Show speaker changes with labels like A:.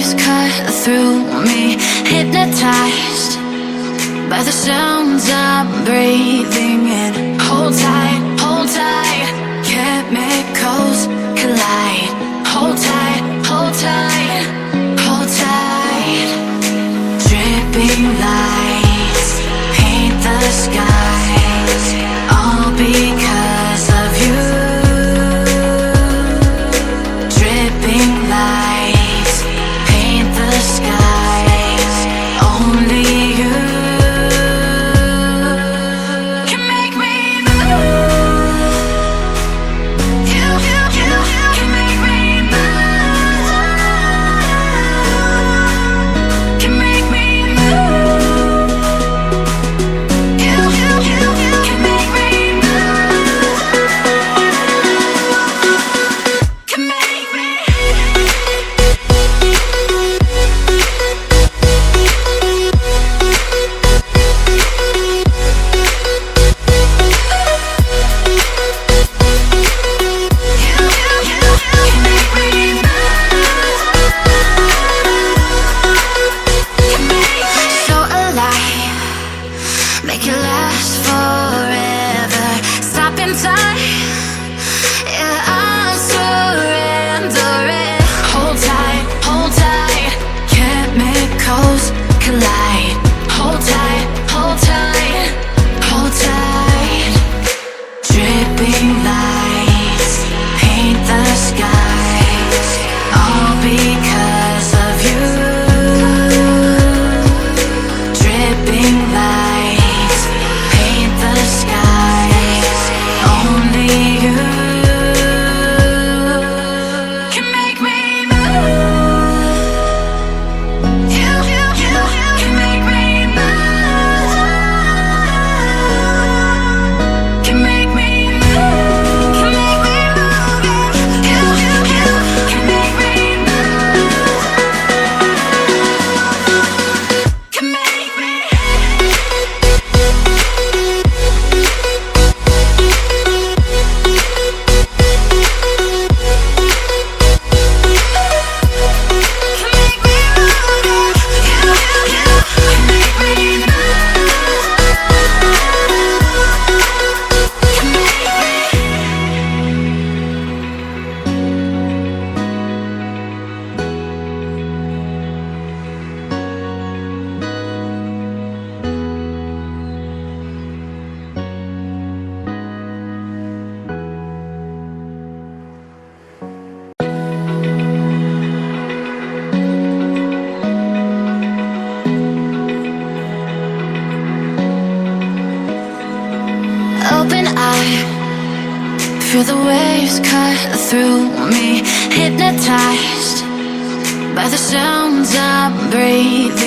A: waves cut through me, hypnotized by the sounds I'm breathing in. Hold tight, chemicals collide. Hold tight, hold tight, hold tight. Dripping lights paint the skies, all because of you. Dripping lights paint the skies, only you can make me move. You can make me move. Can make me move. You can make me move. Can make me. So alive, make it last forever. Stop in time, yeah, I'm surrendering. Hold tight, chemicals collide. Hold tight, hold tight, hold tight. Dripping lights paint the skies, all because of you. Dripping lights paint the skies, only you can make me move. You can make me move. Can make me move. Can make me move. You can make me move. Can make me. Open eye, feel the waves cut through me, hypnotized by the sounds I'm breathing.